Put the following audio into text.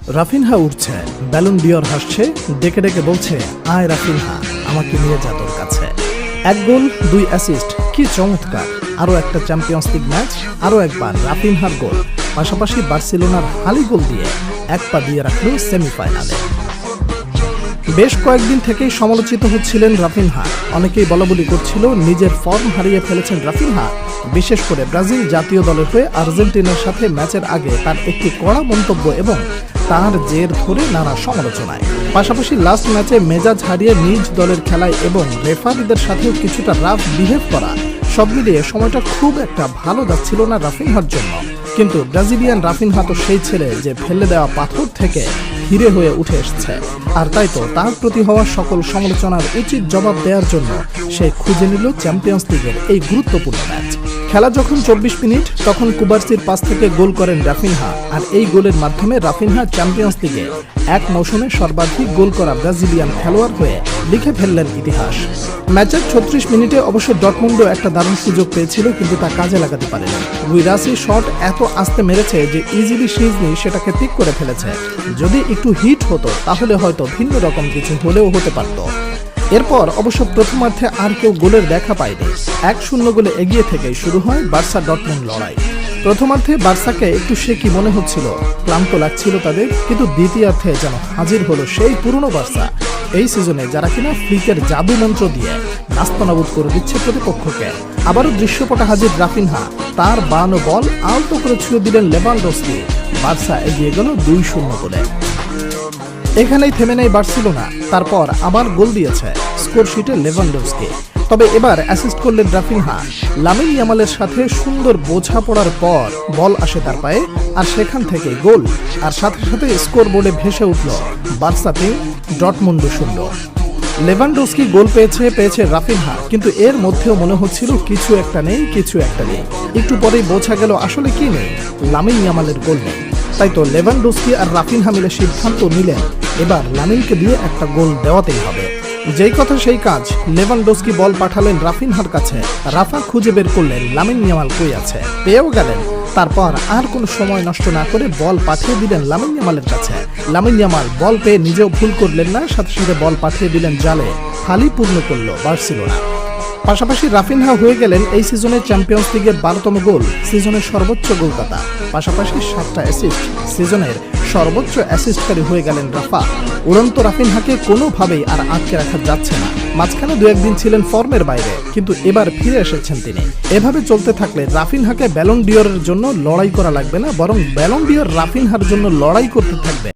Raphinha উঠছে, Ballon d'Or হাসছে, ডেকে ডেকে বলছে, আয় রাফিনহা, আমাকে নিয়ে যা তোর কাছে। 1 গোল 2 অ্যাসিস্ট, কি চমৎকার! আরও একটা চ্যাম্পিয়ন্স লিগ ম্যাচ, আরও একবার রাফিনহার গোল, পাশাপাশি বার্সেলোনার হালি গোল দিয়ে 1 পা দিয়ে রাখল সেমিফাইনালে। বেশ কয়েকদিন থেকেই সমালোচিত হচ্ছিলেন রাফিনহা। অনেকেই বলাবলি করছিল নিজের ফর্ম হারিয়ে ফেলেছেন রাফিনহা, বিশেষ করে ব্রাজিল জাতীয় দলের হয়ে আর্জেন্টিনার সাথে ম্যাচের আগে তার একটি কড়া মন্তব্য এবং তার জের ধরে নানা সমালোচনায়। পাশাপাশি লাস্ট ম্যাচে মেজাজ হারিয়ে নিজ দলের খেলায় এবং রেফারিদের সাথেও কিছুটা রাফ বিহেভ করা, সব মিলিয়ে সময়টা খুব একটা ভালো যাচ্ছিল না রাফিনহার জন্য। কিন্তু ব্রাজিলিয়ান রাফিনহা তো সেই ছেলে যে ফেলে দেওয়া পাথর থেকে হিরে হয়ে উঠে এসেছে, আর তাই তো তার প্রতি হওয়া সকল সমালোচনার উচিত জবাব দেওয়ার জন্য সে খুঁজে নিল চ্যাম্পিয়ন্স লিগের এই গুরুত্বপূর্ণ ম্যাচ। খেলা যখন 24 মিনিট, তখন কুবার্সির পাস থেকে গোল করেন রাফিনহা, আর এই গোলের মাধ্যমে রাফিনহা চ্যাম্পিয়ন্স লিগে এক মৌসুমে সর্বাধিক গোল করা ব্রাজিলিয়ান খেলোয়াড় হয়ে লিখে ফেললেন ইতিহাস। ম্যাচের 36 মিনিটে অবশ্য ডর্টমুন্ডও একটা দারুণ সুযোগ পেয়েছিল, কিন্তু তা কাজে লাগাতে পারেনি। গুইরাসি শট এত আস্তে মেরেছে যে ইজিলি সিজনি সেটাকে পিক করে ফেলেছে। যদি একটু হিট হতো তাহলে হয়তো ভিন্ন রকম কিছু হলেও হতে পারত। এরপর অবশ্য প্রথমার্ধে আর কেউ গোলের দেখা পায়নি। 1-0 গোলে এগিয়ে থেকেই শুরু হয় বার্সা ডর্টমুন্ড লড়াই। প্রথমার্ধে বার্সাকে একটু শেকি মনে হচ্ছিল, ক্লান্ত লাগছিল তাদের, কিন্তু দ্বিতীয়ার্ধে যেন হাজির হলো সেই পুরনো বার্সা এই সিজনে, যারা কিনা ফ্লিকের জাদু মন্ত্র দিয়ে নাস্তানাবুদ করে দিচ্ছে প্রতিপক্ষকে। আবারও দৃশ্যপটে হাজির রাফিনহা, তার বানো বল আলতো করে ছুঁয়ে দিলেন লেভানডস্কি। বার্সা এগিয়ে গেল 2-0 গোলে। এখানেই থেমে নেই বার্সেলোনা, তারপর আবার গোল দিয়েছে স্কোরশিটে লেভানডস্কি। তবে এবার অ্যাসিস্ট করলেন রাফিনহা। লামিন ইয়ামালের সাথে সুন্দর বোঝাপড়ার পর বল আসে তার পায়ে, আর সেখান থেকে গোল, আর সাথে সাথে স্কোর বোর্ডে ভেসে উঠল বার্সা 3 ডর্টমুন্ড 0। লেভানডস্কি গোল পেয়েছে রাফিনহা, কিন্তু এর মধ্যেও মনে হচ্ছিল কিছু একটা নেই। একটু পরেই বোঝা গেল আসলে কি নেই, লামিন ইয়ামালের গোল নেই। তাই তো লেভানডস্কি আর রাফিনহা মিলে সিদ্ধান্ত নিলেন এবার লামিনকে দিয়ে একটা গোল দেওয়াতেই হবে। যেই কথা সেই কাজ, লেভানডস্কি বল পাঠালেন রাফিনহার কাছে, রাফা খুঁজে বের করলেন লামিন ইয়ামাল কই আছে, পেয়েও গেলেন। তারপর আর কোনো সময় নষ্ট না করে বল পাঠিয়ে দিলেন লামিন ইয়ামালের কাছে। লামিন ইয়ামাল বল পেয়ে নিজেও ভুল করলেন না, সাথে সাথে বল পাঠিয়ে দিলেন জালে, ফালি পূর্ণ করল বার্সেলোনা। পাশাপাশি রাফিনহা হয়ে গেলেন এই সিজনের চ্যাম্পিয়ন্স লিগের 12তম গোল, সিজনের সর্বোচ্চ গোলদাতা, পাশাপাশি 7টা অ্যাসিস্ট, সিজনের সর্বোচ্চ অ্যাসিস্টকারী হয়ে গেলেন রাফা। উড়ন্ত রাফিনহাকে কোনোভাবেই আর আটকে রাখা যাচ্ছে না। মাঝখানে 2-1 দিন ছিলেন ফর্মের বাইরে, কিন্তু এবার ফিরে এসেছেন তিনি। এভাবে চলতে থাকলে রাফিনহাকে ব্যালন ডিওরের জন্য লড়াই করা লাগবে না, বরং ব্যালন ডিওর রাফিনহার জন্য লড়াই করতে থাকবে।